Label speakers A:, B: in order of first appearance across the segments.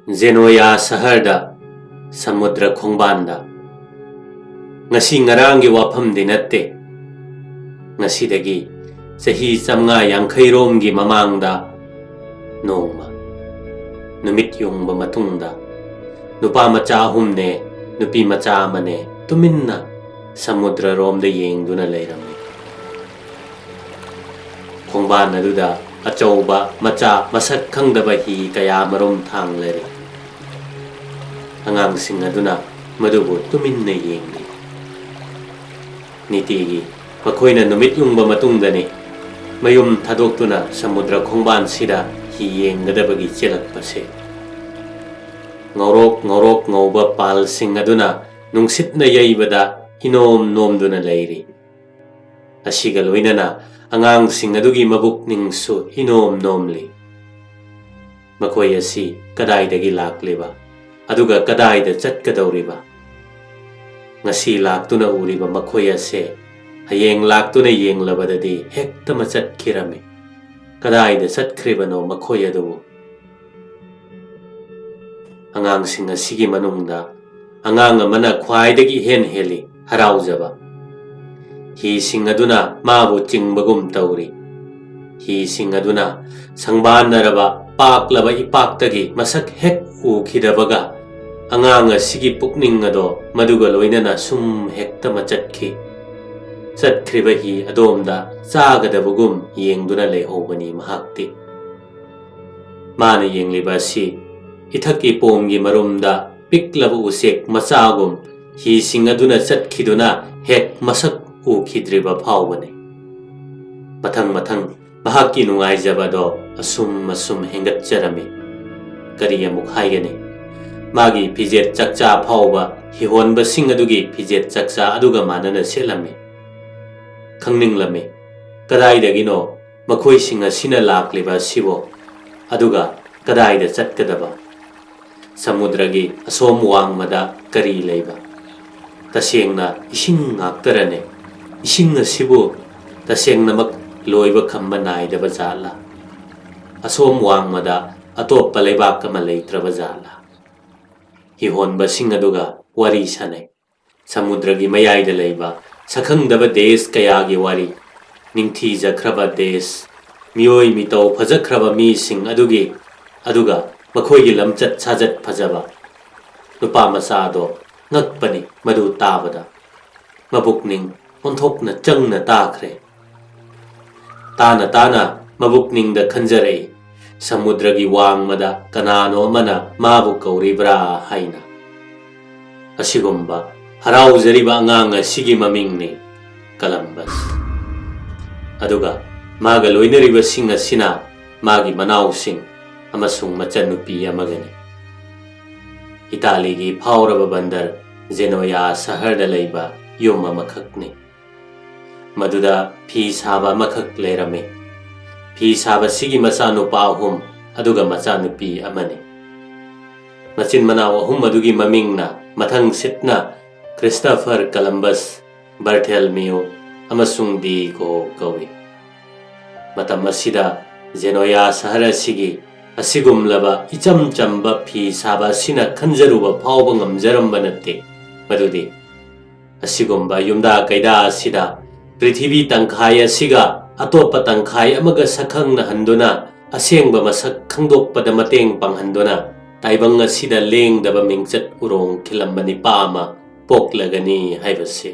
A: Zenoya Saharda Samudra Khongbanda Ngasi ngarangi wafamdi natte ngasidagi sahi samnga yankhairomgi mamangda nongma numit yungba matungda nupa macha ahumne nupi macha amane tuminna samudra romda yengduna leirame khongban aduda achauba macha masak khangdaba hi kaya marom thang lere angangsing aduna madubu tuminna yengi nitigi makoina numit yungba matungdani mayum thadoktuna samudra khongban sida hi yenggadabagi chelakpase ngorok ngauba pal sing aduna nungsitna yaibada hinom nomduna leiri asiga loinana angang sing adugi mabuk ningsu hinom nomli makoi asi kadaidagi lakleba aduga kadaida chatkadawriba ngasi laktuna uriba makoi ase hayeng laktuna yenglabadadi hektama chatkirame kadaida chatkribano makoi adubu angang sing asigi manungda angang amana khwaidagi hen heli haraujaba hi sing aduna mabu chingbagum tawri hi sing aduna sangbanaraba paklaba ipaktagi masak hek ukhidabaga angang asigi pukning ado maduga loinana sum hektama chatki chatkriba hi adomda chagadabagum yengduna lehobani mahakti mana yengliba si ithaki pomgi marumda piklaba usek machagum hi sing aduna chatkiduna hek masak ukidriba phawbane mathang mahaki nungaijabado asum hengatjarami kari amuk haigani magi pijet chakcha phawba hihonba sing adugi pijet chakcha aduga manana selami khangninglami kadaidagino makhoi sing asina lakliba sibo aduga kadaida chatkadaba samudragi asom wangmada kari leiba tasengna ising ngaktarane ising asibu tasengnamak loiba khamba naidaba jala asom wangmada atoppa leibak kama leitraba jala hihonba sing aduga wari sanai samudragi mayaida leiba sakhangdaba desh kayagi wari ningthijakraba desh miyoi mitau phajakraba mi sing adugi aduga makhoi lamchat sajat phajaba nupa masado ngakpani madu tabada mabukning onthokna changna takhre tana mabukning da khanjarei samudragi wangmada kanano mana mabu kauribra haina asigumba haraujariba angang asigi mamingni Columbus aduga maga loinariba sing asina magi manau sing amasung machanupi amagani Italigi phawraba bandar Zenoya Saharda leiba yum amakhakni maduda phi saba makhak lerame phi saba sigi machanupa ahum aduga machanupi amani machin manaw ahum adugi mamingna mathang sitna Christopher Columbus Bartholomew amasung Diego kawi matam asida Zenoya Sahara sigi asigumlaba icham chamba phi saba sina khanjaruba phawba ngamjaramba natte madudi asigumba yumda kaida asida prithvi tangkhaya siga atopa tangkhai amaga sakhangna handuna asengba masak khangdokpada mateng panghanduna taibang asida lengdaba mingchat urong khilambani pama poklagani haibase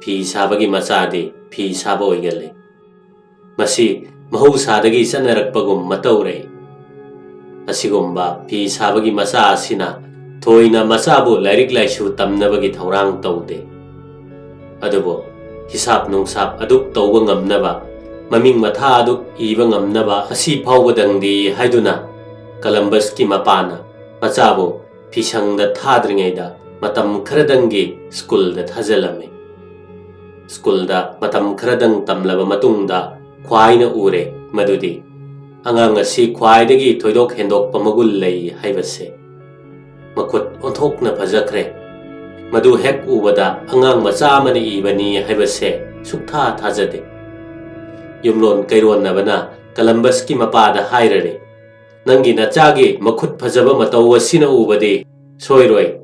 A: phi sabagi machadi phi saba oigale masi mahausadagi sanarakpagum mataurei asigumba phi sabagi macha asina thoina machabu lairik laisu tamnabagi thaurang taude adubo hisab nungsab aduk tauba ngamnaba maming matha aduk iba ngamnaba asi phawbadangdi haiduna Columbus ki mapana machabu phisangda thadringaida matam kharadangi school da thajalame school da matam kharadang tamlaba matungda khwaina ure madudi angang asi khwaidagi thoidok hendok pamagul lei haibase makut onthokna phajakre madu hek ubada angang macha mani ibani haibase suktha thajade yumlon kairon nabana Columbus ki mapada hairare ꯅꯪꯒꯤ ꯅꯆꯥꯒꯤ ꯃꯈꯨꯠ ꯐꯖꯕ ꯃꯇꯧ ꯑꯁꯤꯅ ꯎꯕꯗꯤ ꯁꯣꯏꯔꯣꯏ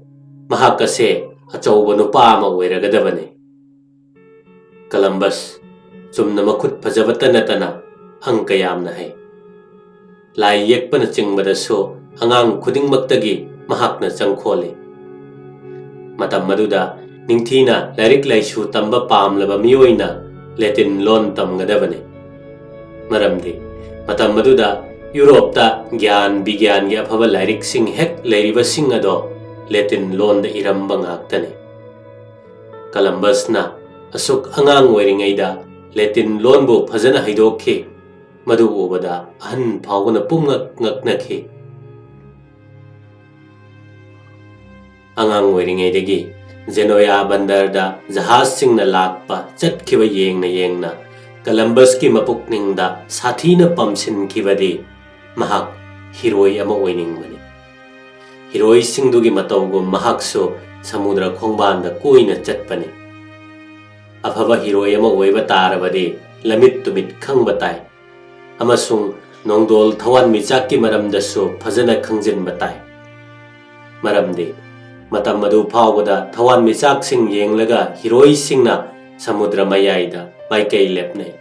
A: ꯃꯍꯥꯛ ꯑꯁꯦ ꯑꯆꯧꯕ ꯅꯨꯄꯥ ꯑꯃ ꯑꯣꯏꯔꯒꯗꯕꯅꯤ꯫ ꯀꯂꯝꯕꯁ ꯆꯨꯝꯅ ꯃꯈꯨꯠ ꯐꯖꯕꯇ ꯅꯠꯇꯅ ꯑꯪꯀ ꯌꯥꯝꯅ ꯍꯩ꯫ ꯂꯥꯏ ꯌꯦꯛꯄꯅ ꯆꯤꯡꯕꯗꯁꯨ ꯑꯉꯥꯡ ꯈꯨꯗꯤꯡꯃꯛꯇꯒꯤ ꯃꯍꯥꯛꯅ ꯆꯪꯈꯣꯜꯂꯤ꯫ ꯃꯇꯝ ꯑꯗꯨꯗ ꯅꯤꯡꯊꯤꯅ ꯂꯥꯏꯔꯤꯛ ꯂꯥꯏꯁꯨ ꯇꯝꯕ ꯄꯥꯝꯂꯕ ꯃꯤꯑꯣꯏꯅ ꯂꯦꯇꯤꯟ ꯂꯣꯟ ꯇꯝꯒꯗꯕꯅꯤ꯫ ꯃꯔꯝꯗꯤ ꯃꯇꯝ ꯑꯗꯨꯗ ꯌꯨꯔꯣꯞꯇ ꯒ꯭ꯌꯥꯟ ꯕꯤꯒ꯭ꯌꯥꯟꯒꯤ ꯑꯐꯕ ꯂꯥꯏꯔꯤꯛꯁꯤꯡ ꯍꯦꯛ ꯂꯩꯔꯤꯕꯁꯤꯡ ꯑꯗꯣ ꯂꯦꯇꯤꯟ ꯂꯣꯟꯗ ꯏꯔꯝꯕ ꯉꯥꯛꯇꯅꯤ꯫ ꯀꯂꯝꯕꯁꯅ ꯑꯁꯨꯛ ꯑꯉꯥꯡ ꯑꯣꯏꯔꯤꯉꯩꯗ ꯂꯦꯇꯤꯟ ꯂꯣꯟꯕꯨ ꯐꯖꯅ ꯍꯩꯗꯣꯛꯈꯤ, ꯃꯗꯨ ꯎꯕꯗ ꯑꯍꯟ ꯐꯥꯎꯕꯅ ꯄꯨꯡꯉꯛ ꯉꯛꯅꯈꯤ꯫ ꯑꯉꯥꯡ ꯑꯣꯏꯔꯤꯉꯩꯗꯒꯤ ꯖꯦꯅꯣꯌꯥ ꯕꯟꯗꯔꯗ ꯖꯍꯥꯖꯁꯤꯡꯅ ꯂꯥꯛꯄ ꯆꯠꯈꯤꯕ ꯌꯦꯡꯅ ꯌꯦꯡꯅ ꯀꯂꯝꯕꯁꯀꯤ ꯃꯄꯨꯛꯅꯤꯡꯗ ꯁꯥꯊꯤꯅ ꯄꯝꯁꯤꯟꯈꯤꯕꯗꯤ ꯃꯍꯥꯛ ꯍꯤꯔꯣꯏ ꯑꯃ ꯑꯣꯏꯅꯤꯡꯕꯅꯤ꯫ ꯍꯤꯔꯣꯏꯁꯤꯡꯗꯨꯒꯤ ꯃꯇꯧꯒꯨꯝ ꯃꯍꯥꯛꯁꯨ ꯁꯃꯨꯗ꯭ꯔ ꯈꯣꯡꯕꯥꯟꯗ ꯀꯣꯏꯅ ꯆꯠꯄꯅꯤ꯫ ꯑꯐꯕ ꯍꯤꯔꯣꯏ ꯑꯃ ꯑꯣꯏꯕ ꯇꯥꯔꯕꯗꯤ ꯂꯝꯃꯤꯠ ꯇꯨꯃꯤꯠ ꯈꯪꯕ ꯇꯥꯏ ꯑꯃꯁꯨꯡ ꯅꯣꯡꯗꯣꯜ ꯊꯋꯥꯟꯃꯤꯆꯥꯛꯀꯤ ꯃꯔꯝꯗꯁꯨ ꯐꯖꯅ ꯈꯪꯖꯤꯟꯕ ꯇꯥꯏ꯫ ꯃꯔꯝꯗꯤ ꯃꯇꯝ ꯑꯗꯨ ꯐꯥꯎꯕꯗ ꯊꯋꯥꯟꯃꯤꯆꯥꯛꯁꯤꯡ ꯌꯦꯡꯂꯒ ꯍꯤꯔꯣꯏꯁꯤꯡꯅ ꯁꯃꯨꯗ꯭ꯔ ꯃꯌꯥꯏꯗ ꯃꯥꯏꯀꯩ ꯂꯦꯞꯅꯩ꯫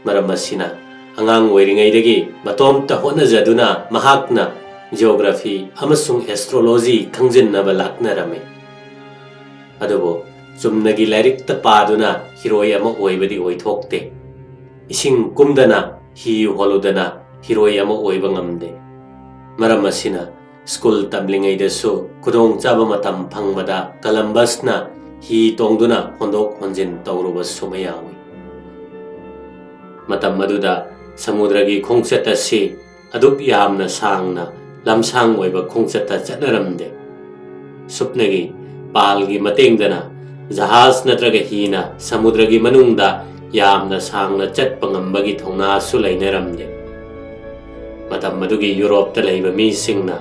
A: ꯃꯔꯝ ꯑꯁꯤꯅ ꯑꯉꯥꯡ ꯑꯣꯏꯔꯤꯉꯩꯗꯒꯤ ꯃꯇꯣꯝꯇ ꯍꯣꯠꯅꯖꯗꯨꯅ ꯃꯍꯥꯛꯅ ꯖꯤꯑꯣꯒ꯭ꯔꯥꯐꯤ ꯑꯃꯁꯨꯡ ꯑꯦꯁꯇ꯭ꯔꯣꯂꯣꯖꯤ ꯈꯪꯖꯤꯟꯅꯕ ꯂꯥꯛꯅꯔꯝꯃꯤ꯫ ꯑꯗꯨꯕꯨ ꯆꯨꯝꯅꯒꯤ ꯂꯥꯏꯔꯤꯛꯇ ꯄꯥꯗꯨꯅ ꯍꯤꯔꯣꯏ ꯑꯃ ꯑꯣꯏꯕꯗꯤ ꯑꯣꯏꯊꯣꯛꯇꯦ꯫ ꯏꯁꯤꯡ ꯀꯨꯝꯗꯅ ꯍꯤ ꯍꯣꯜꯂꯨꯗꯅ ꯍꯤꯔꯣꯏ ꯑꯃ ꯑꯣꯏꯕ ꯉꯝꯗꯦ꯫ ꯃꯔꯝ ꯑꯁꯤꯅ ꯁ꯭ꯀꯨꯜ ꯇꯝꯂꯤꯉꯩꯗꯁꯨ ꯈꯨꯗꯣꯡꯆꯥꯕ ꯃꯇꯝ ꯐꯪꯕꯗ ꯀꯂꯝꯕꯁꯅ ꯍꯤ ꯇꯣꯡꯗꯨꯅ ꯍꯣꯟꯗꯣꯛ ꯍꯣꯟꯖꯤꯟ ꯇꯧꯔꯨꯕꯁꯨ ꯃꯌꯥꯎꯏ꯫ ꯃꯇꯝ ꯑꯗꯨꯗ ꯁꯃꯨꯗ꯭ꯔꯒꯤ ꯈꯣꯡꯆꯠ ꯑꯁꯤ ꯑꯗꯨꯛ ꯌꯥꯝꯅ ꯁꯥꯡꯅ ꯂꯝꯁꯥꯡ ꯑꯣꯏꯕ ꯈꯣꯡꯆꯠꯇ ꯆꯠꯅꯔꯝꯗꯦ꯫ ꯁꯨꯞꯅꯒꯤ ꯄꯥꯜꯒꯤ ꯃꯇꯦꯡꯗꯅ ꯖꯍꯥꯖ ꯅꯠꯇ꯭ꯔꯒ ꯍꯤꯅ ꯁꯃꯨꯗ꯭ꯔꯒꯤ ꯃꯅꯨꯡꯗ ꯌꯥꯝꯅ ꯁꯥꯡꯅ ꯆꯠꯄ ꯉꯝꯕꯒꯤ ꯊꯧꯅꯥꯁꯨ ꯂꯩꯅꯔꯝꯗꯦ꯫ ꯃꯇꯝ ꯑꯗꯨꯒꯤ ꯌꯨꯔꯣꯞꯇ ꯂꯩꯕ ꯃꯤꯁꯤꯡꯅ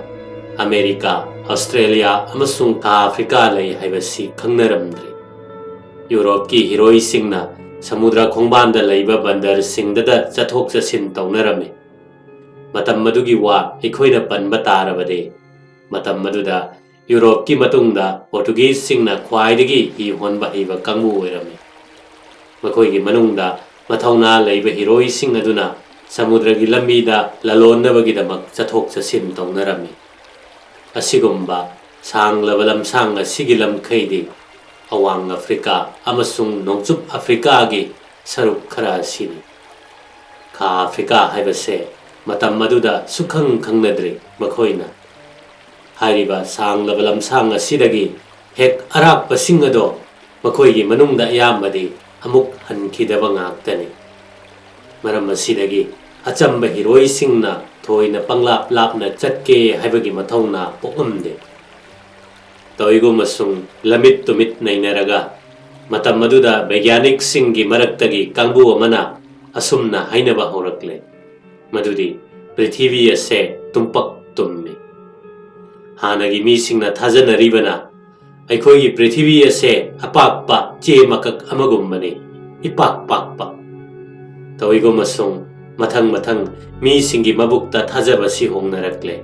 A: ꯑꯃꯦꯔꯤꯀꯥ, ꯑꯁꯇ꯭ꯔꯦꯂꯤꯌꯥ ꯑꯃꯁꯨꯡ ꯑꯐ꯭ꯔꯤꯀꯥ ꯂꯩ ꯍꯥꯏꯕꯁꯤ ꯈꯪꯅꯔꯝꯗ꯭ꯔꯤ꯫ ꯌꯨꯔꯣꯞꯀꯤ ꯍꯤꯔꯣꯏꯁꯤꯡꯅ ꯁꯃꯨꯗ꯭ꯔ ꯈꯣꯡꯕꯥꯟꯗ ꯂꯩꯕ ꯕꯟꯗꯔꯁꯤꯡꯗꯗ ꯆꯠꯊꯣꯛ ꯆꯠꯁꯤꯟ ꯇꯧꯅꯔꯝꯃꯤ꯫ ꯃꯇꯝ ꯑꯗꯨꯒꯤ ꯋꯥ ꯑꯩꯈꯣꯏꯅ ꯄꯟꯕ ꯇꯥꯔꯕꯗꯤ ꯃꯇꯝ ꯑꯗꯨꯗ ꯌꯨꯔꯣꯞꯀꯤ ꯃꯇꯨꯡꯗ ꯄꯣꯔꯇꯨꯒꯤꯖꯁꯤꯡꯅ ꯈ꯭ꯋꯥꯏꯗꯒꯤ ꯍꯤ ꯍꯣꯟꯕ ꯍꯩꯕ ꯀꯥꯡꯕꯨ ꯑꯣꯏꯔꯝꯃꯤ꯫ ꯃꯈꯣꯏꯒꯤ ꯃꯅꯨꯡꯗ ꯃꯊꯧꯅꯥ ꯂꯩꯕ ꯍꯤꯔꯣꯏꯁꯤꯡ ꯑꯗꯨꯅ ꯁꯃꯨꯗ꯭ꯔꯒꯤ ꯂꯝꯕꯤꯗ ꯂꯂꯣꯟꯅꯕꯒꯤꯗꯃꯛ ꯆꯠꯊꯣꯛ ꯆꯠꯁꯤꯟ ꯇꯧꯅꯔꯝꯃꯤ꯫ ꯑꯁꯤꯒꯨꯝꯕ ꯁꯥꯡꯂꯕ ꯂꯝꯁꯥꯡ ꯑꯁꯤꯒꯤ ꯂꯝꯈꯩꯗꯤ ꯑꯋꯥꯡ ꯑꯐ꯭ꯔꯤꯀꯥ ꯑꯃꯁꯨꯡ ꯅꯣꯡꯆꯨꯞ ꯑꯐ꯭ꯔꯤꯀꯥꯒꯤ ꯁꯔꯨꯛ ꯈꯔ ꯑꯁꯤꯅꯤ꯫ ꯈꯥ ꯑꯐ꯭ꯔꯤꯀꯥ ꯍꯥꯏꯕꯁꯦ ꯃꯇꯝ ꯑꯗꯨꯗ ꯁꯨꯈꯪ ꯈꯪꯅꯗ꯭ꯔꯤ ꯃꯈꯣꯏꯅ꯫ ꯍꯥꯏꯔꯤꯕ ꯁꯥꯡꯂꯕ ꯂꯝꯁꯥꯡ ꯑꯁꯤꯗꯒꯤ ꯍꯦꯛ ꯑꯔꯥꯞꯄꯁꯤꯡ ꯑꯗꯣ ꯃꯈꯣꯏꯒꯤ ꯃꯅꯨꯡꯗ ꯑꯌꯥꯝꯕꯗꯤ ꯑꯃꯨꯛ ꯍꯟꯈꯤꯗꯕ ꯉꯥꯛꯇꯅꯤ꯫ ꯃꯔꯝ ꯑꯁꯤꯗꯒꯤ ꯑꯆꯝꯕ ꯍꯤꯔꯣꯏꯁꯤꯡꯅ ꯊꯣꯏꯅ ꯄꯪꯂꯥꯞ ꯂꯥꯞꯅ ꯆꯠꯀꯦ ꯍꯥꯏꯕꯒꯤ ꯃꯊꯧꯅꯥ ꯄꯣꯛꯂꯝꯗꯦ꯫ ꯇꯧꯏꯒꯨꯝꯕꯁꯨꯡ ꯂꯝꯃꯤꯠ ꯇꯨꯃꯤꯠ ꯅꯩꯅꯔꯒ ꯃꯇꯝ ꯑꯗꯨꯗ ꯕꯩꯒ꯭ꯌꯥꯅꯤꯛꯁꯤꯡꯒꯤ ꯃꯔꯛꯇꯒꯤ ꯀꯥꯡꯕꯨ ꯑꯃꯅ ꯑꯁꯨꯝꯅ ꯍꯥꯏꯅꯕ ꯍꯧꯔꯛꯂꯦ ꯃꯗꯨꯗꯤ ꯄ꯭ꯔꯤꯊꯤꯕꯤ ꯑꯁꯦ ꯇꯨꯝꯄꯛ ꯇꯨꯝꯃꯤ꯫ ꯍꯥꯟꯅꯒꯤ ꯃꯤꯁꯤꯡꯅ ꯊꯥꯖꯅꯔꯤꯕꯅ ꯑꯩꯈꯣꯏꯒꯤ ꯄ꯭ꯔꯤꯊꯤꯕꯤ ꯑꯁꯦ ꯑꯄꯥꯛꯄ ꯆꯦ ꯃꯀꯛ ꯑꯃꯒꯨꯝꯕꯅꯤ, ꯏꯄꯥꯛ ꯄꯥꯛꯄ꯫ ꯇꯧꯏꯒꯨꯝꯕꯁꯨꯡ ꯃꯊꯪ ꯃꯊꯪ ꯃꯤꯁꯤꯡꯒꯤ ꯃꯕꯨꯛꯇ ꯊꯥꯖꯕꯁꯤ ꯍꯣꯡꯅꯔꯛꯂꯦ꯫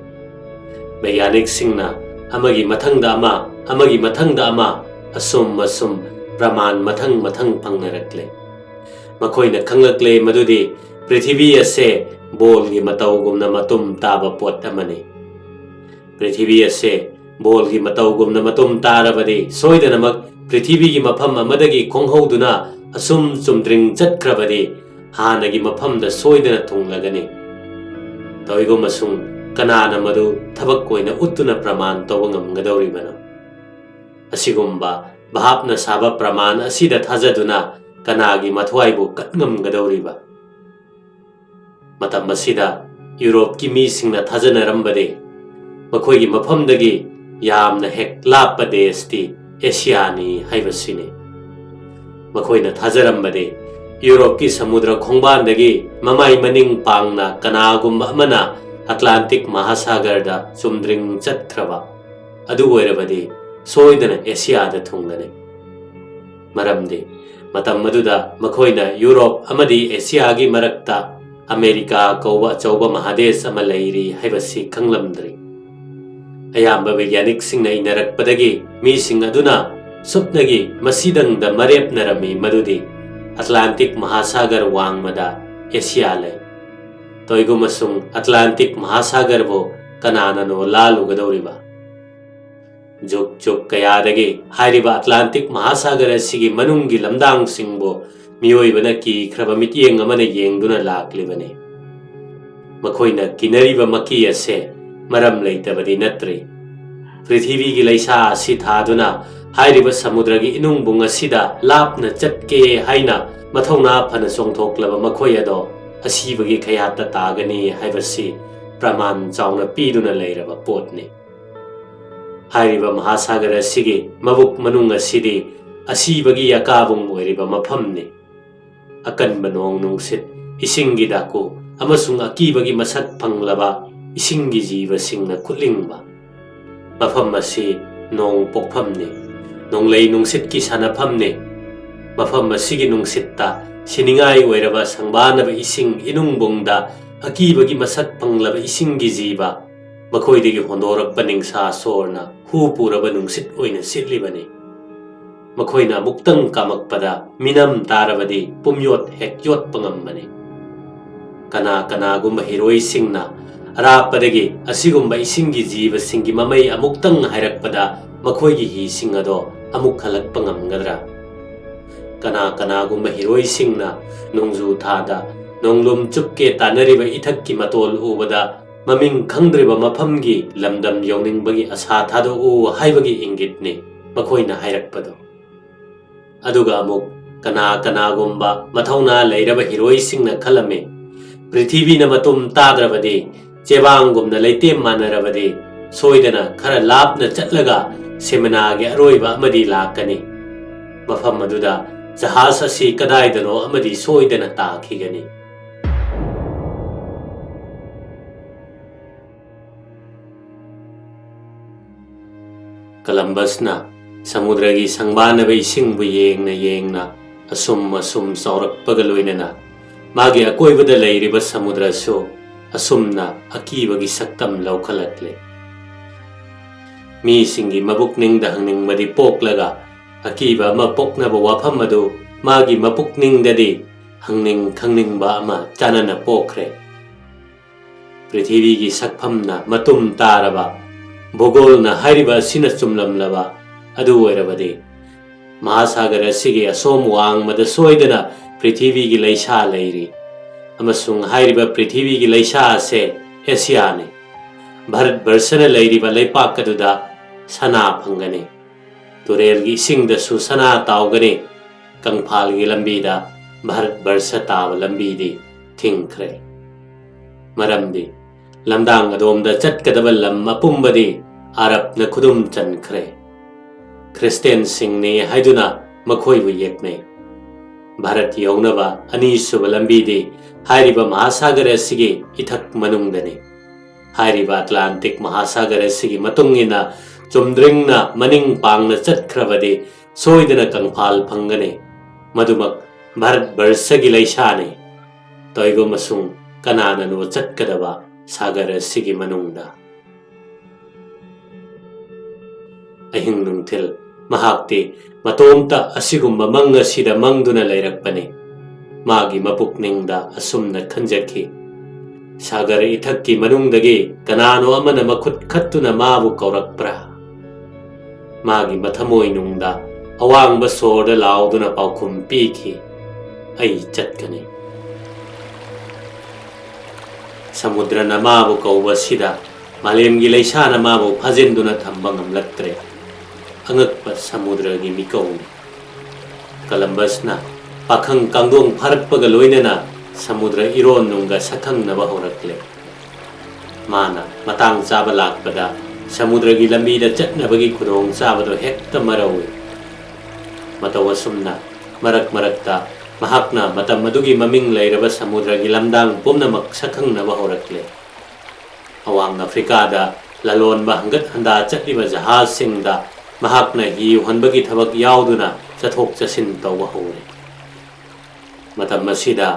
A: ꯕꯩꯒ꯭ꯌꯥꯅꯤꯛꯁꯤꯡꯅ ꯑꯃꯒꯤ ꯃꯊꯪꯗ ꯑꯃ, ꯑꯃꯒꯤ ꯃꯊꯪꯗ ꯑꯃ ꯑꯁꯨꯝ ꯄ꯭ꯔꯃꯥꯟ ꯃꯊꯪ ꯃꯊꯪ ꯐꯪꯅꯔꯛꯂꯦ꯫ ꯃꯈꯣꯏꯅ ꯈꯪꯂꯛꯂꯦ ꯃꯗꯨꯗꯤ ꯄ꯭ꯔꯤꯊꯤꯕꯤ ꯑꯁꯦ ꯕꯣꯜꯒꯤ ꯃꯇꯧꯒꯨꯝꯅ ꯃꯇꯨꯝ ꯇꯥꯕ ꯄꯣꯠ ꯑꯃꯅꯤ꯫ ꯄ꯭ꯔꯤꯊꯤꯕꯤ ꯑꯁꯦ ꯕꯣꯜꯒꯤ ꯃꯇꯧꯒꯨꯝꯅ ꯃꯇꯨꯝ ꯇꯥꯔꯕꯗꯤ ꯁꯣꯏꯗꯅꯃꯛ ꯄ꯭ꯔꯤꯊꯤꯕꯤꯒꯤ ꯃꯐꯝ ꯑꯃꯗꯒꯤ ꯈꯣꯡꯍꯧꯗꯨꯅ ꯑꯁꯨꯝ ꯆꯨꯝꯗ꯭ꯔꯤꯡ ꯆꯠꯈ꯭ꯔꯕꯗꯤ ꯍꯥꯟꯅꯒꯤ ꯃꯐꯝꯗ ꯁꯣꯏꯗꯅ ꯊꯨꯡꯂꯒꯅꯤ꯫ ꯇꯧꯏꯒꯨꯝꯕꯁꯨꯡ ꯀꯅꯥꯅ ꯃꯗꯨ ꯊꯕꯛ ꯑꯣꯏꯅ ꯎꯠꯇꯨꯅ ꯄ꯭ꯔꯃꯥꯟ ꯇꯧꯕ ꯉꯝꯒꯗꯧꯔꯤꯕꯅꯣ? ꯑꯁꯤꯒꯨꯝꯕ ꯚꯥꯞꯅ ꯁꯥꯕ ꯄ꯭ꯔꯃꯥꯟ ꯑꯁꯤꯗ ꯊꯥꯖꯗꯨꯅ ꯀꯅꯥꯒꯤ ꯃꯊ꯭ꯋꯥꯏꯕꯨ ꯀꯠꯉꯝꯒꯗꯧꯔꯤꯕ? ꯃꯇꯝ ꯑꯁꯤꯗ ꯌꯨꯔꯣꯞꯀꯤ ꯃꯤꯁꯤꯡꯅ ꯊꯥꯖꯅꯔꯝꯕꯗꯤ ꯃꯈꯣꯏꯒꯤ ꯃꯐꯝꯗꯒꯤ ꯌꯥꯝꯅ ꯍꯦꯛ ꯂꯥꯞꯄ ꯗꯦꯁꯇꯤ ꯑꯦꯁꯤꯌꯥꯅꯤ ꯍꯥꯏꯕꯁꯤꯅꯤ꯫ ꯃꯈꯣꯏꯅ ꯊꯥꯖꯔꯝꯕꯗꯤ ꯌꯨꯔꯣꯞꯀꯤ ꯁꯃꯨꯗ꯭ꯔ ꯈꯣꯡꯕꯥꯟꯗꯒꯤ ꯃꯃꯥꯏ ꯃꯅꯤꯡ ꯄꯥꯡꯅ ꯀꯅꯥꯒꯨꯝꯕ ꯑꯃꯅ ꯑꯠꯂꯥꯟꯇꯤꯛ ꯃꯍꯥꯁꯥꯒꯔꯗ ꯆꯨꯝꯗ꯭ꯔꯤꯡ ꯆꯠꯈ꯭ꯔꯕ ꯑꯗꯨ ꯑꯣꯏꯔꯕꯗꯤ ꯁꯣꯏꯗꯅ ꯑꯦꯁꯤꯌꯥꯗ ꯊꯨꯡꯒꯅꯤ꯫ ꯃꯔꯝꯗꯤ ꯃꯇꯝ ꯑꯗꯨꯗ ꯃꯈꯣꯏꯅ ꯌꯨꯔꯣꯞ ꯑꯃꯗꯤ ꯑꯦꯁꯤꯌꯥꯒꯤ ꯃꯔꯛꯇ अमेरिका कौबा अचौबा महादेश अमा लैरी हाइबसी खंगलमद्री अयाम्बा वैज्ञानिक सिंगना इनरकपदगी मीसिंग अदुना सुप्नगी मसीदंग द मरेपनरमी मदुदी अटलांटिक महासागर वांगमदा एशिया ले तोइगुमसुंग अटलांटिक महासागर बो कनाननो लालुगदौरिबा जुग जुग कयादगी हाइरिबा अटलांटिक महासागर असिगी मनुंगी लमदांग सिंगबो मियोइबना की ख्रब मितियेंग अमने येंगदुना लाक्लिबने मखोइना किनरिबा मकी असे मरम लैतबदी नत्रि पृथ्वी की लैसा असि थादुना हाइरिबा समुद्र की इनुंगबुंग असिदा लापना चटके हाइना मथौना फन सोंगथोक्लबा मखोइ अदो असिबगी खयाता तागनी हाइबसी प्रमाण चाउना पीदुना लैरबा पोटने हाइरिबा महासागर असिगी मबुक मनुंग असिदी असिबगी अकाबुंग ओइरिबा मफमने अकनबा नोंग नुंगसित इसिंगी दाकु अमसुंग अकीबगी मसक फंगलबा इसिंगी जीवसिंगना खुलिंगबा मफम असी नोंग पोकफमने नोंगलै नुंगसित की सानफमने मफम असिगी नुंगसित्ता सिनिंगाई ओइरबा संबानबा इसिंग इनुंगबुंगदा अकीबगी मसक फंगलबा इसिंगी जीवा मखोइदिगी होंदोरकपा निंगसा सोरना हु पुरबा नुंगसित ओइना सिटलिबने मखोइना मुक्तंग कामकपदा मिनम तारबदी पुमयोत हेक्योत पंगमबने कना कनागुंबा हिरोइ सिंगना अरापदगी असिगुंबा इसिंगी जीवसिंगी ममै अमुक्तंग हाइरकपदा मखोइगी ही सिंगदो अमुक खलकपा ngamgadra कना कनागुंबा हिरोइ सिंगना नोंजु थादा नोंगलुम चुपके तानरिबा इथक्की मतोल उबदा ममिंग खंगद्रिबा मफमगी लमदम यौनिंगबगी आशा थादो उ हाइबगी इंगितने मखोइना हाइरकपदो अदुगा अमुक कना कनागुंबा मथौना लैरबा हिरोइ सिंगना खलमे पृथ्वी न मतुम ताद्रबदे चेबांगुमना लैतेम मानरबदे सोइदना खरा लापना चटलगा सेमनागे अरोइबा अमदी लाकनी मफम अदुदा जहाज असि कदाइदनो अमदी सोइदना ताखिगनी कलंबसना समुद्र की संबानबा इसिंगबु येंगना येंगना असुम असुम चौरकपगा लोइनना मागे अकोइबदा लैरिबा समुद्रसु असुमना अकीबगी सक्तम लौखलकले मीसिंगी मबुकनिंगदा हंगनिंगबदी पोकलगा अकीबा अमा पोकनबा वाफम अदु मागी मपुकनिंगददी हंगनिंग खंगनिंगबा अमा चानना पोखरे पृथ्वी की सकफमना मतुम तारबा भूगोलना हाइरिबा सिना चुमलमलबा अदु ओइरबदे महासागर असिगे असोम वांगमदा सोइदना पृथ्वी की लैसा लैरी अमसुंग हाइरिबा पृथ्वी की लैसा असे एशिया ने भारत वर्षना लैरिबा लैपाकदुदा सना फंगने तुरेल की इसिंगदसु सना तावगने कंफाल की लंबीदा भारत वर्ष ताव लंबीदी थिंखरे मरमदी लमदांग अदोमदा चटकदबा लम अपुंबदी अरब न खुदुम चनखरे क्रिस्टियन सिंगने हाइदुना मखोइबु येकने भारत यौनबा अनीसुब लंबीदे हाइरिबा महासागर असिगे इथक मनुंगदने हाइरिबा अटलांटिक महासागर असिगे मतुंगिना चुमद्रिंगना मनिंग पांगना चटख्रबदे सोइदना कंफाल फंगने मधुमक भारत वर्षगी लैसाने तोइगो मसुंग कनाननो चटकदबा सागर असिगे मनुंगदा अहिंग नुंगथिल महाक्ति मतोमता असिगुम्बा मंग असिदा मंगदुना लैरकपने मागी मपुकनिंगदा असुमना खंजखि सागर इथक्की मनुंगदगे कनानो अमना मखुत खत्तुना माबु कौरकप्रा मागी मथमोइ नुंगदा अवांगबा सोरदा लाउदुना पाउखुम पीखि अई चटकने समुद्रना माबु कौबसिदा मालेमगी लैसाना माबु फाजिंदुना थंबा ngamlaktre angakpa samudra-gi mikawni कलंबसना पाखंग कांगदोंग फारकपगा लोइनना समुद्र इरोन नुंगा सखंगनबा होरकले माना मतांग चाबा लाकपदा समुद्र की लंबीदा चटनबगी खुदोंग चाबदो हेक्ता मरौइ मतव असुमना मरक मरकता महाकना मतम मदुगी ममिंग लैरबा समुद्र की लमदांग पुमनमक सखंगनबा होरकले अवांग अफ्रीकादा ललोनबा हंगत हंदा चटलिबा जहाज सिंगदा महाकना ही हनबगी थबक याउदुना चथोक चसिन तौबा होरे मतम मसिदा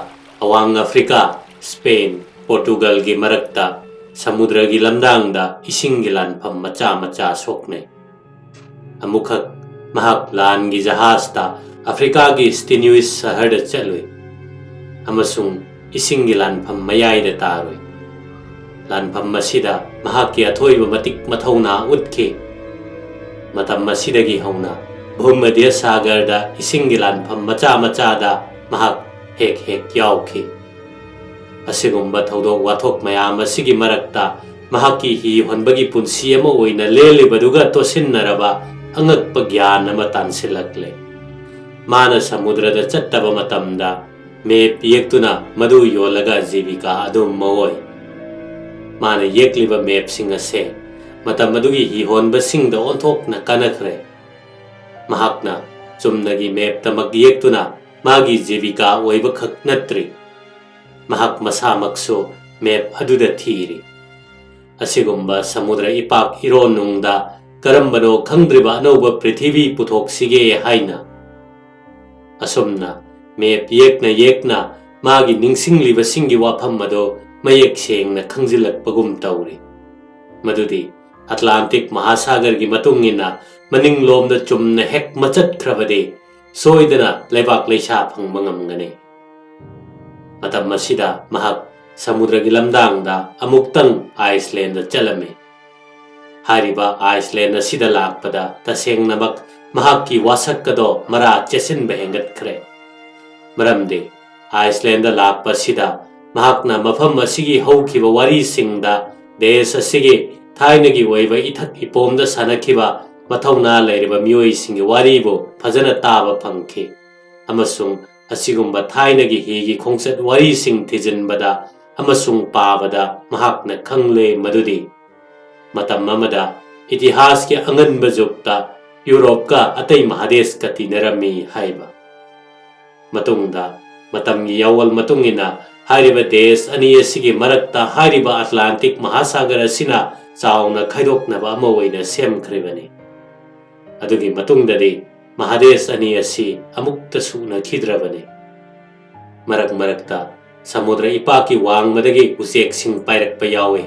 A: अवांग अफ्रीका स्पेन पोर्टुगल की मरक्ता समुद्र की लमदांगदा इसिंग की लानफम मचा मचा सोकने अमुखक महक लान की जहाजता अफ्रीका की स्टिन्युइस शहर चलुई अमसुंग इसिंग की लानफम मयाइदा तारुई लानफम मसिदा महक की अथोइब मतिक मथौना उतखे मतम मसिदगी हौना भूमध्य सागरदा इसिंग की लानफम मचा मचादा महक हेक हेक याउखी असिगुम्बा थौदोक वाथोक मयाम असिगी मरक्ता महकी ही होनबगी पुंसी अमा ओइना लेलिबदुगा तोसिन्नरबा अंगक्प ज्ञान अमा तानसिलक्ले माना समुद्रदा चट्टबा मतमदा मेप येक्तुना मधु योलगा जीविका अदुम मवोय माना येक्लिबा मेप सिंग असे मतम मधुगी ही होनबसिंगदा ओंथोकना कनखरे महकना चुमनगी मेप तमक येक्तुना मागी जीविका ओइबा खक नत्रि महक मसामक्सो मेप अदुदा थीरी असिगुम्बा समुद्र इपाक इरोनुंगदा करम्बनो खंद्रिबा अनौबा पृथ्वी पुथोक्सिगे हाइना असुमना मेप येकना मागी निंगसिंगलिबा सिंगी वाफम मदो मयेक सेंगना खंजिलक्पगुम तौरी मदुदी अटलांटिक महासागर की मतुंगिना मनिंगलोमदा चुमना हेक मचटख्रबदे सोइदना लेबाक लेशा फंगबा ngamgani मतम मसिदा महक समुद्र की लमदांगदा अमुक्तंग आइसलैंड चलमे हारिबा आइसलैंड असिदा लाकपदा तसेंगनमक महक की वासक्कदो मरा चेसिन बहेंगतख्रे मरमदे आइसलैंड लाकपसिदा महकना मफम असिगी हौखिबा वारीसिंगदा देश असिगी थाइनगी ओइबा इथक इपोमदा सनखिबा मथौना लैरिबा मियोइसिंगी वारीबो फजना ताबा फंखि अमसुंग असिगुम्बा थाइनगी हिगी खोंसत वारीसिंग थिजिनबदा अमसुंग पाबदा महकना खंगले मदुदी मतम अमदा इतिहास के अंगनबा जुगता यूरोप का अतई महादेश का तीनरमी हाइबा मतुंगदा मतम यावल मतुंगिना हारिबा देश अनि असिगी मरक्ता हारिबा अटलांटिक महासागर असिना चाउना खैदोकनबा अमा ओइना सेमख्रिबनी अदुगी मतुंगददी महादेश अनि असि अमुक्त सुनखिद्रबनी मरक मरक्ता समुद्र इपाकी वांगमदगी उसेक्सिंग पाइरक्पा यावे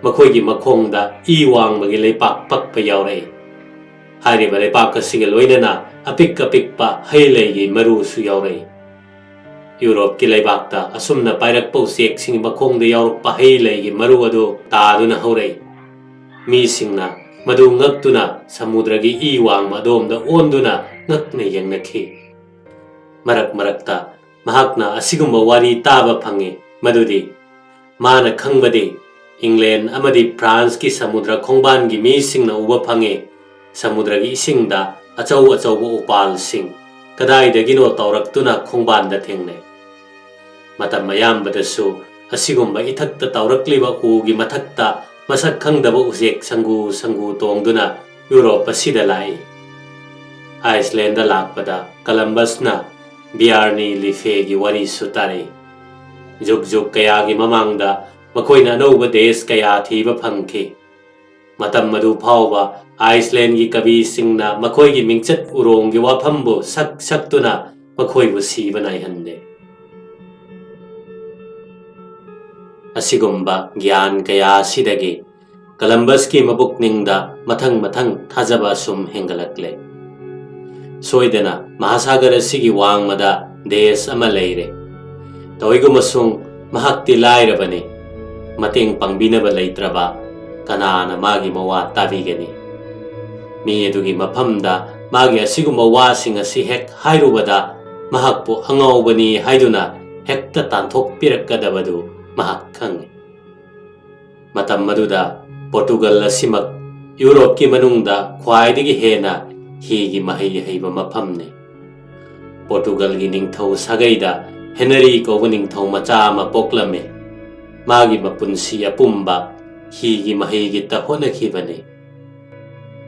A: मखोइगी मखोंगदा ई वांगमगी लेपाक पक्पा यावरे हारिबा लेपाक असिगे लोइनना अपिक अपिकपा हैलेगी मरुसु यावरे यूरोप की लेबाकता असुमना पाइरक्पा उसेक्सिंग मखोंगदा यावरक्पा हैलेगी मरु अदु तादुना हौरे मीसिंगना मधु ngaktuna samudra gi i wang madom da onduna ngakne yengnakhi marak marakta mahakna asigumba wari taba phange madudi mana khangbadi England amadi France ki samudra khongban gi mi singna uba phange samudra gi isingda achau achau upal sing kadai dagino tawraktuna khongban da thengne matam mayam badasu asigumba ithakta tawrakliba u gi mathakta मसक खंगदबा उसेक संगु संगु तोंगदुना Europe असिदा लाई Iceland लाकपदा कलम्बसना बियारनी life की worry सुतारे जुग जुग कया की ममांगदा मखोइना अनौबा देश कया थीबा फंखे मतम मदु फावबा Iceland की कवि सिंगना मखोइ की मिंगचत उरोंग की वाफमबो सक सकतुना मखोइबु सीबा नाइहंदे असिगुम्बा ज्ञान कया सिदगे कलम्बस की मबुकनिंगदा मथंग मथंग थाजबा सुम हेंगलकले सोइदना महासागर असिगी वांगमदा देश अमा लैरे तोइगुमसुंग महक्ति लाइरबने मतेंग पंगबिनबा लैत्रबा कनाना मागी मवा ताबिगनी मी अदुगी मफमदा मागी असिगुम्बा वासिंग असि हेक हाइरुबदा महक्पु अंगौबनी हाइदुना हेक्ता तांथोक पिरक्कदबदु महक खंगे मतम मदुदा पोर्टुगल असिमक यूरोप की मनुंगदा ख्वाइदगी हेना हिगी महै हैबा मफमने पोर्टुगल की निंगथौ सगैदा हेनरी कौबा निंगथौ मचा अमा पोक्लमे मागी मपुंसी अपुंबा हिगी महैगी ता होनखिबने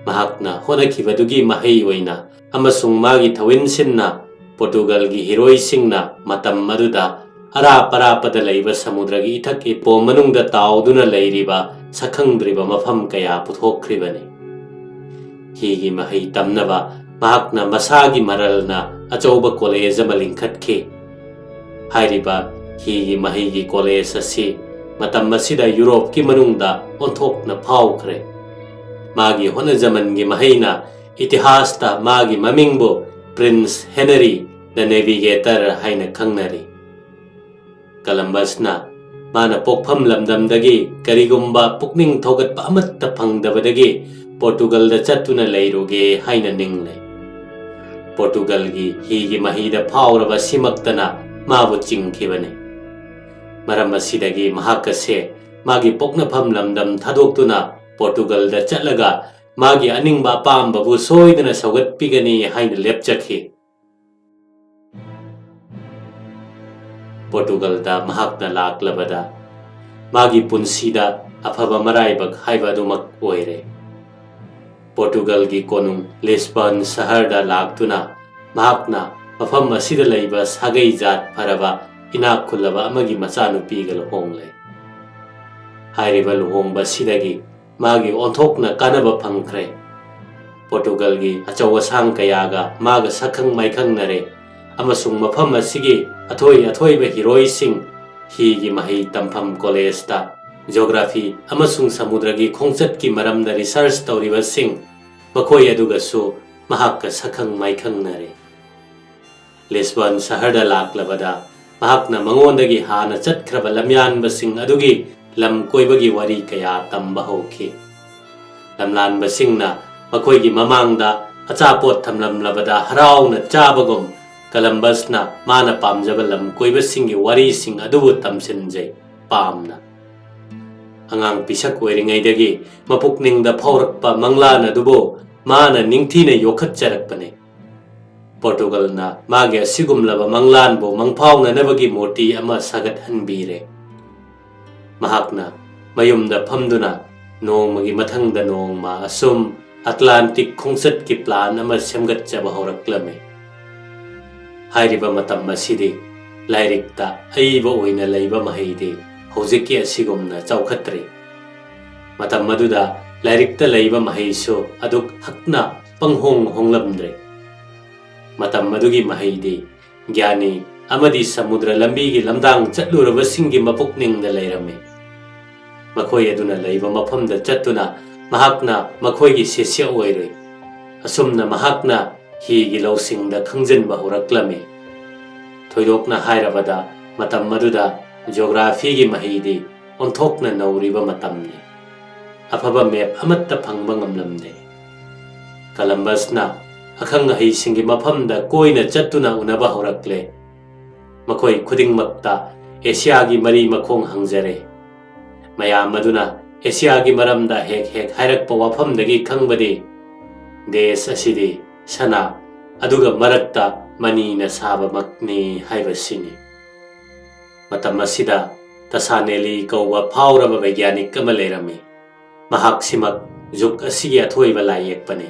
A: महकना होनखिबदुगी महै ओइना अमसुंग मागी थविनसिनना पोर्टुगल की हीरोइ सिंगना मतम मदुदा अराप अरापदा लैबा समुद्र की इथक इपो मनुंगदा ताउदुना लैरिबा सखंद्रिबा मफम कया पुथोख्रिबने हिगी महै तमनबा महकना मसागी मरलना अचौबा कॉलेज अमा लिंखतखे हाइरिबा ꯍꯤꯒꯤ ꯃꯍꯩꯒꯤ ꯀꯣꯂꯦꯖ ꯑꯁꯤ ꯃꯇꯝ ꯑꯁꯤꯗ ꯌꯨꯔꯣꯞꯀꯤ ꯃꯅꯨꯡꯗ ꯑꯣꯟꯊꯣꯛꯅ ꯐꯥꯎꯈ꯭ꯔꯦ꯫ ꯃꯥꯒꯤ ꯍꯣꯠꯅꯖꯃꯟꯒꯤ ꯃꯍꯩꯅ ꯏꯇꯤꯍꯥꯁꯇ ꯃꯥꯒꯤ ꯃꯃꯤꯡꯕꯨ ꯄ꯭ꯔꯤꯟꯁ ꯍꯦꯅꯔꯤ ꯗ ꯅꯦꯚꯤꯒꯦꯇꯔ ꯍꯥꯏꯅ ꯈꯪꯅꯔꯤ꯫ ꯀꯂꯝꯕꯁꯅ ꯃꯥꯅ ꯄꯣꯛꯐꯝ ꯂꯝꯗꯝꯗꯒꯤ ꯀꯔꯤꯒꯨꯝꯕ ꯄꯨꯛꯅꯤꯡ ꯊꯧꯒꯠꯄ ꯑꯃꯠꯇ ꯐꯪꯗꯕꯗꯒꯤ ꯄꯣꯔꯇꯨꯒꯜꯗ ꯆꯠꯇꯨꯅ ꯂꯩꯔꯨꯒꯦ ꯍꯥꯏꯅ ꯅꯤꯡꯂꯩ꯫ ꯄꯣꯔꯇꯨꯒꯜꯒꯤ ꯍꯤꯒꯤ ꯃꯍꯩꯗ ꯐꯥꯎꯔꯕ ꯁꯤꯃꯛꯇꯅ ꯃꯥꯕꯨ ꯆꯤꯡꯈꯤꯕꯅꯤ꯫ ꯃꯔꯝ ꯑꯁꯤꯗꯒꯤ ꯃꯍꯥꯛ ꯑꯁꯦ ꯃꯥꯒꯤ ꯄꯣꯛꯅꯐꯝ ꯂꯝꯗꯝ ꯊꯥꯗꯣꯛꯇꯨꯅ ꯄꯣꯔꯇꯨꯒꯜꯗ ꯆꯠꯂꯒ ꯃꯥꯒꯤ ꯑꯅꯤꯡꯕ ꯑꯄꯥꯝꯕꯕꯨ ꯁꯣꯏꯗꯅ ꯁꯧꯒꯠꯄꯤꯒꯅꯤ ꯍꯥꯏꯅ ꯂꯦꯞꯆꯈꯤ꯫ ꯄꯣꯔꯇꯨꯒꯜꯗ ꯃꯍꯥꯛꯅ ꯂꯥꯛꯂꯕꯗ ꯃꯥꯒꯤ ꯄꯨꯟꯁꯤꯗ ꯑꯐꯕ ꯃꯔꯥꯏꯕꯛ ꯍꯥꯏꯕ ꯑꯗꯨꯃꯛ ꯑꯣꯏꯔꯦ꯫ ꯄꯣꯔꯇꯨꯒꯜꯒꯤ ꯀꯣꯅꯨꯡ ꯂꯤꯁꯕꯟ ꯁꯍꯔꯗ ꯂꯥꯛꯇꯨꯅ ꯃꯍꯥꯛꯅ ꯃꯐꯝ ꯑꯁꯤꯗ ꯂꯩꯕ ꯁꯥꯒꯩ ꯖꯥꯠ ꯐꯔꯕ ꯏꯅꯥꯛ ꯈꯨꯜꯂꯕ ꯑꯃꯒꯤ ꯃꯆꯥꯅꯨꯄꯤꯒ ꯂꯨꯍꯣꯡꯂꯦ꯫ ꯍꯥꯏꯔꯤꯕ ꯂꯨꯍꯣꯡꯕꯁꯤꯗꯒꯤ ꯃꯥꯒꯤ ꯑꯣꯟꯊꯣꯛꯅ ꯀꯥꯟꯅꯕ ꯐꯪꯈ꯭ꯔꯦ꯫ ꯄꯣꯔꯇꯨꯒꯜꯒꯤ ꯑꯆꯧ ꯑꯁꯥꯡ ꯀꯌꯥꯒ ꯃꯥꯒ ꯁꯛꯈꯪ ꯃꯥꯏꯈꯪꯅꯔꯦ ꯑꯃꯁꯨꯡ ꯃꯐꯝ ꯑꯁꯤꯒꯤ ꯑꯊꯣꯏ ꯑꯊꯣꯏꯕ ꯍꯤꯔꯣꯏꯁꯤꯡ ꯍꯤꯒꯤ ꯃꯍꯩ ꯇꯝꯐꯝ ꯀꯣꯂꯦꯖꯇ ꯖꯤꯑꯣꯒ꯭ꯔꯥꯐꯤ ꯑꯃꯁꯨꯡ ꯁꯃꯨꯗ꯭ꯔꯒꯤ ꯈꯣꯡꯆꯠꯀꯤ ꯃꯔꯝꯗ ꯔꯤꯁꯔꯆ ꯇꯧꯔꯤꯕꯁꯤꯡ ꯃꯈꯣꯏ ꯑꯗꯨꯒꯁꯨ ꯃꯍꯥꯛꯀ ꯁꯛꯈꯪ ꯃꯥꯏꯈꯪꯅꯔꯦ꯫ ꯂꯤꯁꯕꯟ ꯁꯍꯔꯗ ꯂꯥꯛꯂꯕꯗ ꯃꯍꯥꯛꯅ ꯃꯉꯣꯟꯗꯒꯤ ꯍꯥꯟꯅ ꯆꯠꯈ꯭ꯔꯕ ꯂꯝꯌꯥꯟꯕꯁꯤꯡ ꯑꯗꯨꯒꯤ ꯂꯝ ꯀꯣꯏꯕꯒꯤ ꯋꯥꯔꯤ ꯀꯌꯥ ꯇꯝꯕ ꯍꯧꯈꯤ꯫ ꯂꯝꯂꯥꯟꯕꯁꯤꯡꯅ ꯃꯈꯣꯏꯒꯤ ꯃꯃꯥꯡꯗ ꯑꯆꯥꯄꯣꯠ ꯊꯝꯂꯝꯂꯕꯗ ꯍꯔꯥꯎꯅ ꯆꯥꯕꯒꯨꯝ ꯀꯂꯝꯕꯁꯅ ꯃꯥꯅ ꯄꯥꯝꯖꯕ ꯂꯝ ꯀꯣꯏꯕꯁꯤꯡꯒꯤ ꯋꯥꯔꯤꯁꯤꯡ ꯑꯗꯨꯕꯨ ꯇꯝꯁꯤꯟꯖꯩ ꯄꯥꯝꯅ꯫ ꯑꯉꯥꯡ ꯄꯤꯁꯛ ꯑꯣꯏꯔꯤꯉꯩꯗꯒꯤ ꯃꯄꯨꯛꯅꯤꯡꯗ ꯐꯥꯎꯔꯛꯄ ꯃꯪꯂꯥꯟ ꯑꯗꯨꯕꯨ ꯃꯥꯅ ꯅꯤꯡꯊꯤꯅ ꯌꯣꯛꯈꯠꯆꯔꯛꯄꯅꯤ꯫ ꯄꯣꯔꯇꯨꯒꯜꯅ ꯃꯥꯒꯤ ꯑꯁꯤꯒꯨꯝꯂꯕ ꯃꯪꯂꯥꯟꯕꯨ ꯃꯪꯐꯥꯎꯅꯅꯕꯒꯤ ꯃꯨꯔꯇꯤ ꯑꯃ ꯁꯥꯒꯠꯍꯟꯕꯤꯔꯦ꯫ ꯃꯍꯥꯛꯅ ꯃꯌꯨꯝꯗ ꯐꯝꯗꯨꯅ ꯅꯣꯡꯃꯒꯤ ꯃꯊꯪꯗ ꯅꯣꯡꯃ ꯑꯁꯨꯝ ꯑꯠꯂꯥꯟꯇꯤꯛ ꯈꯣꯡꯆꯠꯀꯤ ꯄ꯭ꯂꯥꯟ ꯑꯃ ꯁꯦꯝꯒꯠꯆꯕ ꯍꯧꯔꯛꯂꯝꯃꯤ꯫ ꯍꯥꯏꯔꯤꯕ ꯃꯇꯝ ꯑꯁꯤꯗꯤ ꯂꯥꯏꯔꯤꯛꯇ ꯑꯏꯕ ꯑꯣꯏꯅ ꯂꯩꯕ ꯃꯍꯩꯗꯤ ꯍꯧꯖꯤꯛꯀꯤ ꯑꯁꯤꯒꯨꯝꯅ ꯆꯥꯎꯈꯠꯇ꯭ꯔꯤ꯫ ꯃꯇꯝ ꯑꯗꯨꯗ ꯂꯥꯏꯔꯤꯛꯇ ꯂꯩꯕ ꯃꯍꯩꯁꯨ ꯑꯗꯨꯛ ꯍꯛꯅ ꯄꯪꯍꯣꯡ ꯍꯣꯡꯂꯝꯗ꯭ꯔꯤ꯫ ꯃꯇꯝ ꯑꯗꯨꯒꯤ ꯃꯍꯩꯗꯤ ꯒ꯭ꯌꯥꯅꯤ ꯑꯃꯗꯤ ꯁꯃꯨꯗ꯭ꯔ ꯂꯝꯕꯤꯒꯤ ꯂꯝꯗꯥꯡ ꯆꯠꯂꯨꯔꯕꯁꯤꯡꯒꯤ ꯃꯄꯨꯛꯅꯤꯡꯗ ꯂꯩꯔꯝꯃꯤ꯫ ꯃꯈꯣꯏ ꯑꯗꯨꯅ ꯂꯩꯕ ꯃꯐꯝꯗ ꯆꯠꯇꯨꯅ ꯃꯍꯥꯛꯅ ꯃꯈꯣꯏꯒꯤ ꯁꯤꯁ꯭ꯌ ꯑꯣꯏꯔꯨꯏ꯫ ꯑꯁꯨꯝꯅ ꯃꯍꯥꯛꯅ ꯍꯤꯒꯤ ꯂꯧꯁꯤꯡꯗ ꯈꯪꯖꯤꯟꯕ ꯍꯧꯔꯛꯂꯝꯃꯤ꯫ ꯊꯣꯏꯗꯣꯛꯅ ꯍꯥꯏꯔꯕꯗ ꯃꯇꯝ ꯑꯗꯨꯗ ꯖꯤꯑꯣꯒ꯭ꯔꯥꯐꯤꯒꯤ ꯃꯍꯩꯗꯤ ꯑꯣꯟꯊꯣꯛꯅ ꯅꯧꯔꯤꯕ ꯃꯇꯝꯅꯤ꯫ ꯑꯐꯕ ꯃꯦꯞ ꯑꯃꯠꯇ ꯐꯪꯕ ꯉꯝꯂꯝꯗꯦ꯫ ꯀꯂꯝꯕꯁꯅ ꯑꯈꯪ ꯑꯍꯩꯁꯤꯡꯒꯤ ꯃꯐꯝꯗ ꯀꯣꯏꯅ ꯆꯠꯇꯨꯅ ꯎꯅꯕ ꯍꯧꯔꯛꯂꯦ꯫ ꯃꯈꯣꯏ ꯈꯨꯗꯤꯡꯃꯛꯇ ꯑꯦꯁꯤꯌꯥꯒꯤ ꯃꯔꯤ ꯃꯈꯣꯡ ꯍꯪꯖꯔꯦ꯫ ꯃꯌꯥꯝ ꯑꯗꯨꯅ ꯑꯦꯁꯤꯌꯥꯒꯤ ꯃꯔꯝꯗ ꯍꯦꯛ ꯍꯦꯛ ꯍꯥꯏꯔꯛꯄ ꯋꯥꯐꯝꯗꯒꯤ ꯈꯪꯕꯗꯤ ꯗꯦꯁ ꯑꯁꯤꯗꯤ ꯁꯅꯥ ꯑꯗꯨꯒ ꯃꯔꯛꯇ ꯃꯅꯤꯅ ꯁꯥꯕꯃꯛꯅꯤ ꯍꯥꯏꯕꯁꯤꯅꯤ꯫ ꯃꯇꯝ ꯑꯁꯤꯗ ꯇꯁꯥꯅꯦꯂꯤ ꯀꯧꯕ ꯐꯥꯎꯔꯕ ꯕꯩꯖ꯭ञꯥꯅꯤꯛ ꯑꯃ ꯂꯩꯔꯝꯃꯤ꯫ ꯃꯍꯥꯛꯁꯤꯃꯛ ꯖꯨꯛ ꯑꯁꯤꯒꯤ ꯑꯊꯣꯏꯕ ꯂꯥꯏ ꯌꯦꯛꯄꯅꯤ꯫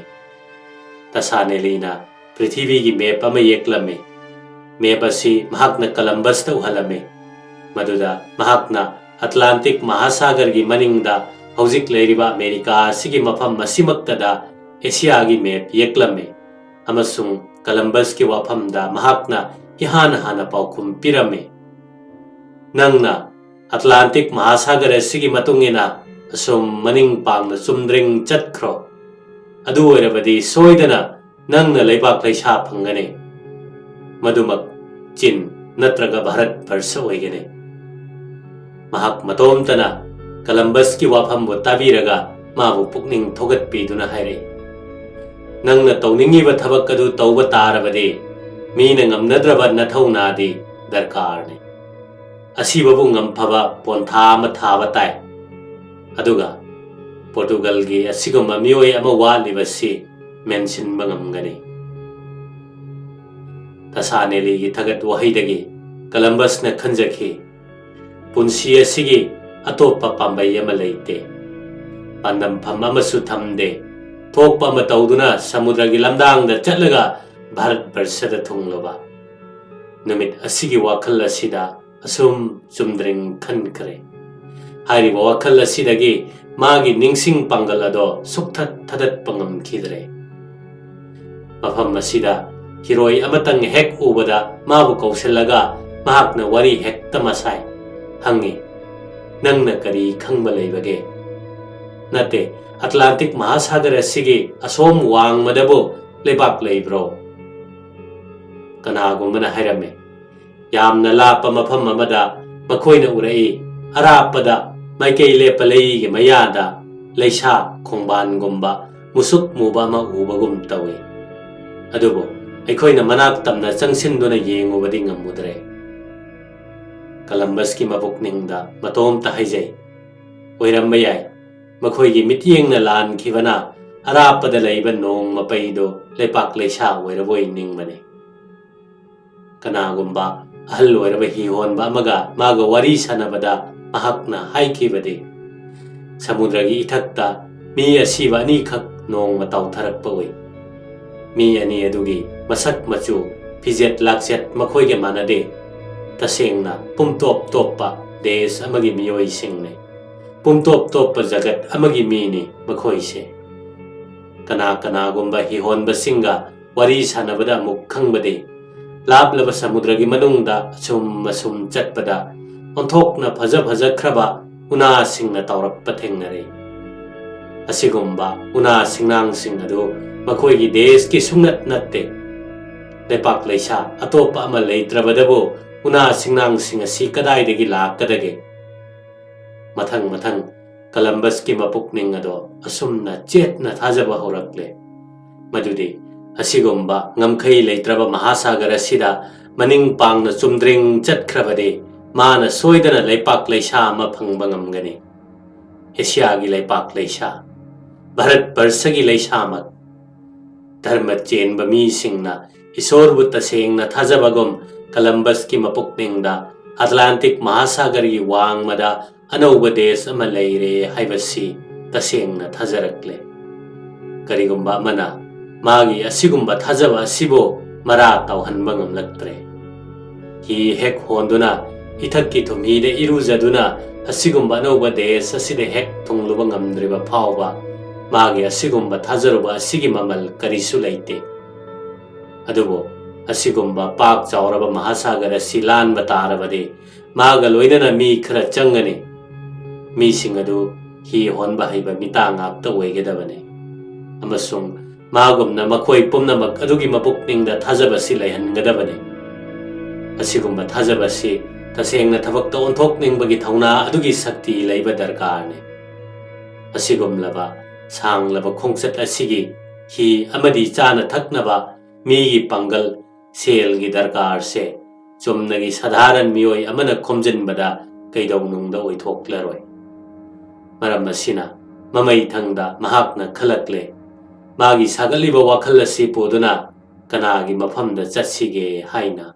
A: ꯇꯁꯥꯅꯦꯂꯤꯅ ꯄ꯭ꯔꯤꯊꯤꯕꯤꯒꯤ ꯃꯦꯞ ꯑꯃ ꯌꯦꯛꯂꯝꯃꯤ꯫ ꯃꯦꯞ ꯑꯁꯤ ꯃꯍꯥꯛꯅ ꯀꯂꯝꯕꯁꯇ ꯎꯍꯜꯂꯝꯃꯤ꯫ ꯃꯗꯨꯗ ꯃꯍꯥꯛꯅ ꯑꯠꯂꯥꯟꯇꯤꯛ ꯃꯍꯥꯁꯥꯒꯔꯒꯤ ꯃꯅꯤꯡꯗ ꯍꯧꯖꯤꯛ ꯂꯩꯔꯤꯕ ꯑꯃꯦꯔꯤꯀꯥ ꯑꯁꯤꯒꯤ ꯃꯐꯝ ꯑꯁꯤꯃꯛꯇꯗ ꯑꯦꯁꯤꯌꯥꯒꯤ ꯃꯦꯞ ꯌꯦꯛꯂꯝꯃꯤ ꯑꯃꯁꯨꯡ ꯀꯂꯝꯕꯁꯀꯤ ꯋꯥꯐꯝꯗ ꯃꯍꯥꯛꯅ ꯏꯍꯥꯟ ꯍꯥꯟꯅ ꯄꯥꯎꯈꯨꯝ ꯄꯤꯔꯝꯃꯤ꯫ ꯅꯪꯅ ꯑꯠꯂꯥꯟꯇꯤꯛ ꯃꯍꯥꯁꯥꯒꯔ ꯑꯁꯤꯒꯤ ꯃꯇꯨꯡ ꯏꯟꯅ ꯑꯁꯨꯝ ꯃꯅꯤꯡ ꯄꯥꯡꯅ ꯆꯨꯝꯗ꯭ꯔꯤꯡ ꯆꯠꯈ꯭ꯔꯣ꯫ ꯑꯗꯨ ꯑꯣꯏꯔꯕꯗꯤ ꯁꯣꯏꯗꯅ ꯅꯪꯅ ꯂꯩꯕꯥꯛ ꯂꯩꯁꯥ ꯐꯪꯒꯅꯤ꯫ ꯃꯗꯨꯃꯛ ꯆꯤꯟ ꯅꯠꯇ꯭ꯔꯒ ꯚꯥꯔꯠ ꯚꯔꯁ ꯑꯣꯏꯒꯅꯤ꯫ ꯃꯍꯥꯛ ꯃꯇꯣꯝꯇꯅ ꯀꯂꯝꯕꯁꯀꯤ ꯋꯥꯐꯝꯕꯨ ꯇꯥꯕꯤꯔꯒ ꯃꯥꯕꯨ ꯄꯨꯛꯅꯤꯡ ꯊꯧꯒꯠꯄꯤꯗꯨꯅ ꯍꯥꯏꯔꯛꯏ, ꯅꯪꯅ ꯇꯧꯅꯤꯡꯉꯤꯕ ꯊꯕꯛ ꯑꯗꯨ ꯇꯧꯕ ꯇꯥꯔꯕꯗꯤ ꯃꯤꯅ ꯉꯝꯅꯗ꯭ꯔꯕ ꯅꯊꯧꯅꯥꯗꯤ ꯗꯔꯀꯥꯔꯅꯤ꯫ ꯑꯁꯤꯕꯕꯨ ꯉꯝꯐꯕ ꯄꯣꯟꯊꯥ ꯑꯃ ꯊꯥꯕ ꯇꯥꯏ꯫ ꯑꯗꯨꯒ ꯄꯣꯔꯇꯨꯒꯜꯒꯤ ꯑꯁꯤꯒꯨꯝꯕ ꯃꯤꯑꯣꯏ ꯑꯃ ꯋꯥꯠꯂꯤꯕꯁꯤ ꯃꯦꯟꯁꯤꯟꯕ ꯉꯝꯒꯅꯤ꯫ ꯇꯁꯥꯅꯦꯂꯤꯒꯤ ꯊꯥꯒꯠ ꯋꯥꯍꯩꯗꯒꯤ ꯀꯂꯝꯕꯁꯅ ꯈꯟꯖꯈꯤ, ꯄꯨꯟꯁꯤ ꯑꯁꯤꯒꯤ ꯑꯇꯣꯞꯄ ꯄꯥꯝꯕꯩ ꯑꯃ ꯂꯩꯇꯦ, ꯄꯥꯟꯗꯝꯐꯝ ꯑꯃꯁꯨ ꯊꯝꯗꯦ, ꯊꯣꯛꯄ ꯑꯃ ꯇꯧꯗꯨꯅ ꯁꯃꯨꯗ꯭ꯔꯒꯤ ꯂꯝꯗꯥꯡꯗ ꯆꯠꯂꯒ ꯚꯥꯔꯠ ꯚꯔꯁꯗ ꯊꯨꯡꯂꯨꯕ꯫ ꯅꯨꯃꯤꯠ ꯑꯁꯤꯒꯤ ꯋꯥꯈꯜ ꯑꯁꯤꯗ ꯑꯁꯨꯝ ꯆꯨꯝꯗ꯭ꯔꯤꯡ ꯈꯟꯈ꯭ꯔꯦ꯫ ꯍꯥꯏꯔꯤꯕ ꯋꯥꯈꯜ ꯑꯁꯤꯗꯒꯤ ꯃꯥꯒꯤ ꯅꯤꯡꯁꯤꯡ ꯄꯥꯡꯒꯜ ꯑꯗꯣ ꯁꯨꯛꯊꯠ ꯊꯥꯗꯠꯄ ꯉꯝꯈꯤꯗ꯭ꯔꯦ꯫ ꯃꯐꯝ ꯑꯁꯤꯗ ꯍꯤꯔꯣꯏ ꯑꯃꯇꯪ ꯍꯦꯛ ꯎꯕꯗ ꯃꯥꯕꯨ ꯀꯧꯁꯤꯜꯂꯒ mahakna wari hekta masai hangi nangna kari khangba leibage nate Atlantic Mahasagar asigi asom wang madabo lebak leibro kanagumana hairame yamna lapa mafam amada makoina urai arapada maikei lepa leige mayada leisha khongban gumba musuk muba ma ubagum tawi adubo ꯑꯩꯈꯣꯏꯅ ꯃꯅꯥꯛ ꯇꯝꯅ ꯆꯪꯁꯤꯟꯗꯨꯅ ꯌꯦꯡꯉꯨꯕꯗꯤ ꯉꯝꯃꯨꯗ꯭ꯔꯦ ꯀꯂꯝꯕꯁꯀꯤ ꯃꯄꯨꯛꯅꯤꯡꯗ ꯃꯇꯣꯝꯇ ꯍꯥꯏꯖꯩ ꯑꯣꯏꯔꯝꯕ ꯌꯥꯏ ꯃꯈꯣꯏꯒꯤ ꯃꯤꯠꯌꯦꯡꯅ ꯂꯥꯟꯈꯤꯕꯅ ꯑꯔꯥꯞꯄꯗ ꯂꯩꯕ ꯅꯣꯡ ꯃꯄꯩꯗꯣ ꯂꯩꯄꯥꯛ ꯂꯩꯁꯥ ꯑꯣꯏꯔꯕꯣꯏ ꯅꯤꯡꯕꯅꯤ ꯀꯅꯥꯒꯨꯝꯕ ꯑꯍꯜ ꯑꯣꯏꯔꯕ ꯍꯤꯍꯣꯟꯕ ꯑꯃꯒ ꯃꯥꯒ ꯋꯥꯔꯤ ꯁꯥꯟꯅꯕꯗ ꯃꯍꯥꯛꯅ ꯍꯥꯏꯈꯤꯕꯗꯤ ꯁꯃꯨꯗ꯭ꯔꯒꯤ ꯏꯊꯛꯇ ꯃꯤ ꯑꯁꯤꯕ ꯑꯅꯤꯈꯛ ꯅꯣꯡꯃ ꯇꯥꯎꯊꯔꯛꯄ ꯎꯏ mi ani adugi masak machu fijet lakset makhoige manade tasengna pumtop toppa des amagi miyoi singne pumtop toppa jagat amagi mini makhoise kana kana gumba hi honba singa wari sanabada muk khangbade lablaba samudragi manungda sum chatpada onthokna phaja phaja khraba una singna tawrappa thengnare asigumba una singnang singadu makoigi desh ki sungnat natte lepak leisa atopa ama leitrabadabo una singnang singa si kadai degi lakadage mathang Columbus ki mapukning ado asumna chetna thajaba horakle madudi asigumba ngamkhai leitraba mahasagar asida maning pangna chumdring chatkrabade mana soidana lepak leisa ama phangba ngamgani Asia gi lepak leisa Bharat Barsha gi leisa mak Dharma chen ba mi singna isor bu tasengna thajabagum Columbus ki mapukningda Atlantic Mahasagar gi wang mada anauba desh ama leire haibasi tasengna thajarakle karigumba mana magi asigumba thajaba asibo mara tawhanba ngamlaktre hi hek honduna ithakki thumhi de irujaduna asigumba anauba desh aside hek thungluba ngamdriba phawba magi asigumba thajaruba asigi mamal karisu leite adubo asigumba pak chawraba mahasagar asi lanba tarabade maga loinana mi khara changani mi singadu hi honba haiba mitang apta oigedabane amasung magumna makhoi pumnamak adugi mapukningda thajabasi leihangadabane asigumba thajabasi tasengna thabakta onthokningbagi thauna adugi sakti leiba darkarne asigumlaba सांglaba खोंगचत असिगी ही अमदी चाना थकनबा मीगी पंगल सेलगी दरकार से चुमनगी साधारण मियोय अमना खोमजिनबदा कैदौनुंगदा ओइथोक्लरोय मरम असिना ममई थंगदा महाकना खलकले मागी सागलिबा वाखल असि पोदुना कनागी मफमदा चtsiगे हाइना